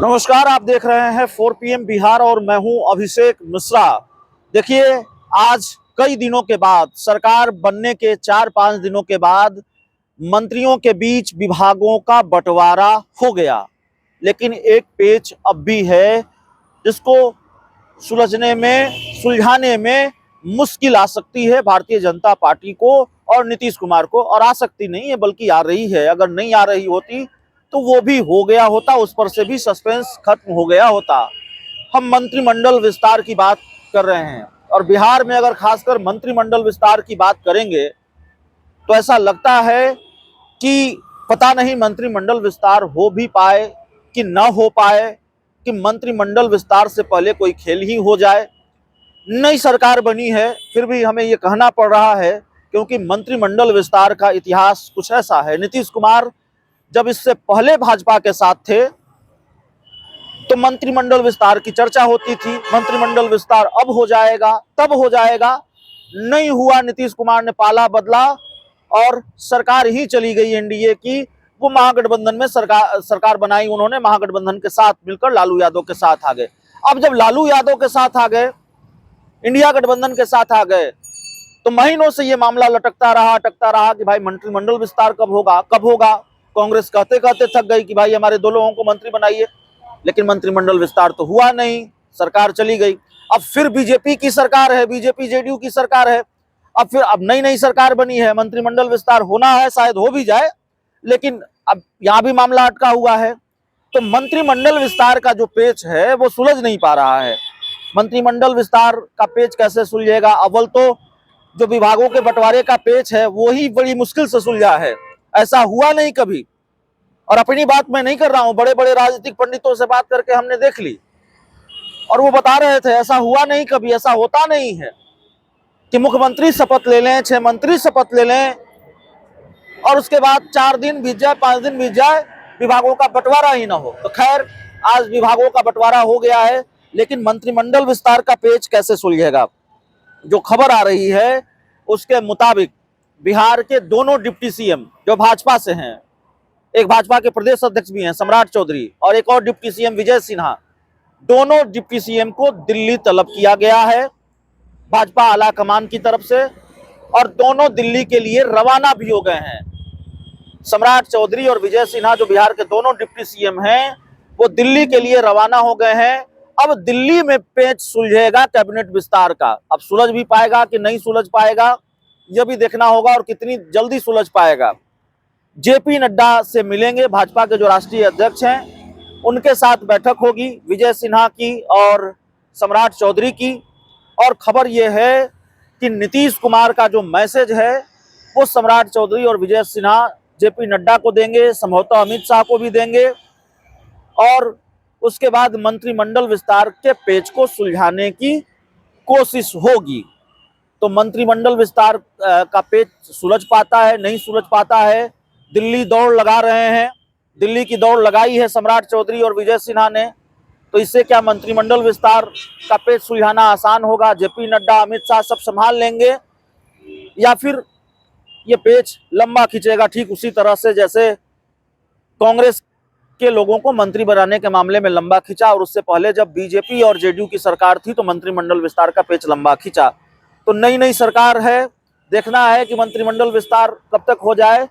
नमस्कार, आप देख रहे हैं 4 PM बिहार और मैं हूं अभिषेक मिश्रा। देखिए, आज कई दिनों के बाद, सरकार बनने के 4-5 दिनों के बाद मंत्रियों के बीच विभागों का बंटवारा हो गया, लेकिन एक पेच अब भी है जिसको सुलझाने में मुश्किल आ सकती है भारतीय जनता पार्टी को और नीतीश कुमार को। और आ सकती नहीं है बल्कि आ रही है। अगर नहीं आ रही होती तो वो भी हो गया होता, उस पर से भी सस्पेंस खत्म हो गया होता। हम मंत्रिमंडल विस्तार की बात कर रहे हैं और बिहार में अगर खासकर मंत्रिमंडल विस्तार की बात करेंगे तो ऐसा लगता है कि पता नहीं मंत्रिमंडल विस्तार हो भी पाए कि ना हो पाए, कि मंत्रिमंडल विस्तार से पहले कोई खेल ही हो जाए। नई सरकार बनी है, फिर भी हमें ये कहना पड़ रहा है क्योंकि मंत्रिमंडल विस्तार का इतिहास कुछ ऐसा है। नीतीश कुमार जब इससे पहले भाजपा के साथ थे तो मंत्रिमंडल विस्तार की चर्चा होती थी, मंत्रिमंडल विस्तार अब हो जाएगा, तब हो जाएगा। नहीं हुआ, नीतीश कुमार ने पाला बदला और सरकार ही चली गई एनडीए की। वो महागठबंधन में सरकार बनाई उन्होंने, महागठबंधन के साथ मिलकर लालू यादव के साथ आ गए। अब जब लालू यादव के साथ आ गए, इंडिया गठबंधन के साथ आ गए, तो महीनों से ये मामला लटकता रहा कि भाई मंत्रिमंडल विस्तार कब होगा। कांग्रेस कहते कहते थक गई कि भाई हमारे 2 लोगों को मंत्री बनाइए, लेकिन मंत्रिमंडल विस्तार तो हुआ नहीं, सरकार चली गई। अब फिर बीजेपी की सरकार है, बीजेपी जेडीयू की सरकार है। अब नई सरकार बनी है, मंत्रिमंडल विस्तार होना है, शायद हो भी जाए, लेकिन अब यहां भी मामला अटका हुआ है। तो मंत्रिमंडल विस्तार का जो पेच है वो सुलझ नहीं पा रहा है। मंत्रिमंडल विस्तार का पेच कैसे सुलझेगा? अव्वल तो जो विभागों के बंटवारे का पेच है वो ही बड़ी मुश्किल से सुलझा है, ऐसा हुआ नहीं कभी। और अपनी बात मैं नहीं कर रहा हूं, बड़े बड़े राजनीतिक पंडितों से बात करके हमने देख ली और वो बता रहे थे ऐसा हुआ नहीं कभी, ऐसा होता नहीं है कि मुख्यमंत्री शपथ ले लें, 6 मंत्री शपथ ले लें और उसके बाद 4 दिन बीत जाए, 5 दिन बीत जाए, विभागों का बंटवारा ही ना हो। तो खैर, आज विभागों का बंटवारा हो गया है, लेकिन मंत्रिमंडल विस्तार का पेच कैसे सुलझेगा? जो खबर आ रही है उसके मुताबिक बिहार के दोनों डिप्टी सीएम जो भाजपा से हैं, एक भाजपा के प्रदेश अध्यक्ष भी हैं सम्राट चौधरी और एक और डिप्टी सीएम विजय सिन्हा, दोनों डिप्टी सीएम को दिल्ली तलब किया गया है भाजपा आला कमान की तरफ से और दोनों दिल्ली के लिए रवाना भी हो गए हैं। सम्राट चौधरी और विजय सिन्हा जो बिहार के दोनों डिप्टी सीएम हैं वो दिल्ली के लिए रवाना हो गए हैं। अब दिल्ली में पेच सुलझेगा कैबिनेट विस्तार का। अब सुलझ भी पाएगा कि नहीं सुलझ पाएगा यह भी देखना होगा और कितनी जल्दी सुलझ पाएगा। जेपी नड्डा से मिलेंगे, भाजपा के जो राष्ट्रीय अध्यक्ष हैं, उनके साथ बैठक होगी विजय सिन्हा की और सम्राट चौधरी की। और खबर यह है कि नीतीश कुमार का जो मैसेज है वो सम्राट चौधरी और विजय सिन्हा जेपी नड्डा को देंगे, संभवतः अमित शाह को भी देंगे और उसके बाद मंत्रिमंडल विस्तार के पेच को सुलझाने की कोशिश होगी। तो मंत्रिमंडल विस्तार का पेच सुलझ पाता है, नहीं सुलझ पाता है, दिल्ली दौड़ लगा रहे हैं। दिल्ली की दौड़ लगाई है सम्राट चौधरी और विजय सिन्हा ने। तो इससे क्या मंत्रिमंडल विस्तार का पेच सुलझाना आसान होगा? जेपी नड्डा, अमित शाह सब संभाल लेंगे या फिर ये पेच लंबा खींचेगा ठीक उसी तरह से जैसे कांग्रेस के लोगों को मंत्री बनाने के मामले में लंबा खींचा और उससे पहले जब बीजेपी और जेडीयू की सरकार थी तो मंत्रिमंडल विस्तार का पेच लंबा खींचा। तो नई सरकार है, देखना है कि मंत्रिमंडल विस्तार कब तक हो जाए।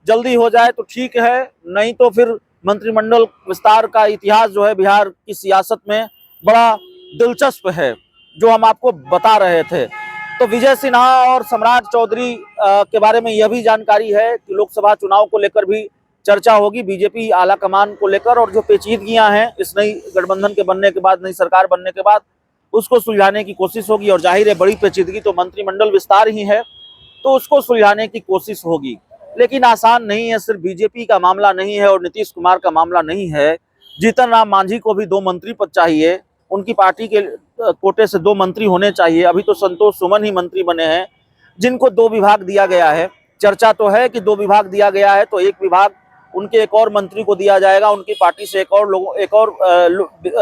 जल्दी हो जाए तो ठीक है, नहीं तो फिर मंत्रिमंडल विस्तार का इतिहास जो है बिहार की सियासत में बड़ा दिलचस्प है, जो हम आपको बता रहे थे। तो विजय सिन्हा और सम्राट चौधरी के बारे में यह भी जानकारी है कि लोकसभा चुनाव को लेकर भी चर्चा होगी बीजेपी आला कमान को लेकर, और जो पेचीदगियां हैं इस नई गठबंधन के बनने के बाद, नई सरकार बनने के बाद, उसको सुलझाने की कोशिश होगी। और जाहिर है बड़ी पेचीदगी तो मंत्रिमंडल विस्तार ही है, तो उसको सुलझाने की कोशिश होगी। लेकिन आसान नहीं है, सिर्फ बीजेपी का मामला नहीं है और नीतीश कुमार का मामला नहीं है। जीतन राम मांझी को भी 2 मंत्री पद चाहिए, उनकी पार्टी के कोटे से 2 मंत्री होने चाहिए। अभी तो संतोष सुमन ही मंत्री बने हैं जिनको 2 विभाग दिया गया है। चर्चा तो है कि 2 विभाग दिया गया है तो एक विभाग उनके एक और मंत्री को दिया जाएगा, उनकी पार्टी से एक और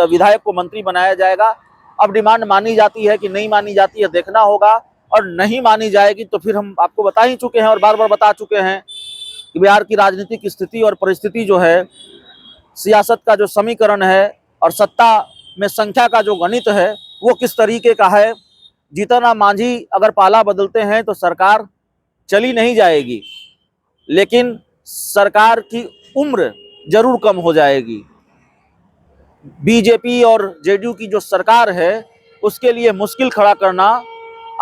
विधायक को मंत्री बनाया जाएगा। अब डिमांड मानी जाती है कि नहीं मानी जाती है देखना होगा, और नहीं मानी जाएगी तो फिर हम आपको बता ही चुके हैं और बार बार बता चुके हैं कि बिहार की राजनीतिक स्थिति और परिस्थिति जो है सियासत का जो समीकरण है और सत्ता में संख्या का जो गणित है वो किस तरीके का है। जीतन राम मांझी अगर पाला बदलते हैं तो सरकार चली नहीं जाएगी, लेकिन सरकार की उम्र जरूर कम हो जाएगी। बीजेपी और जेडीयू की जो सरकार है उसके लिए मुश्किल खड़ा करना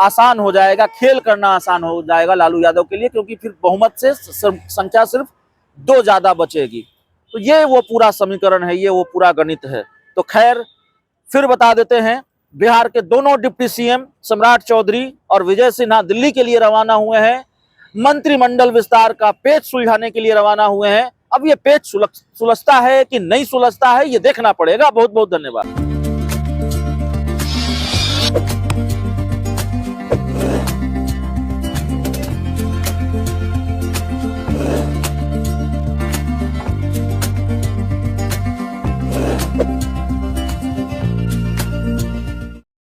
आसान हो जाएगा, खेल करना आसान हो जाएगा लालू यादव के लिए, क्योंकि फिर बहुमत से संख्या सिर्फ 2 ज्यादा बचेगी। तो ये वो पूरा समीकरण है, ये वो पूरा गणित है। तो खैर फिर बता देते हैं, बिहार के दोनों डिप्टी सीएम सम्राट चौधरी और विजय सिन्हा दिल्ली के लिए रवाना हुए हैं। मंत्रिमंडल विस्तार का पेच सुलझाने के लिए रवाना हुए हैं। अब ये पेच सुलझता है कि नहीं सुलझता है, ये देखना पड़ेगा। बहुत बहुत धन्यवाद।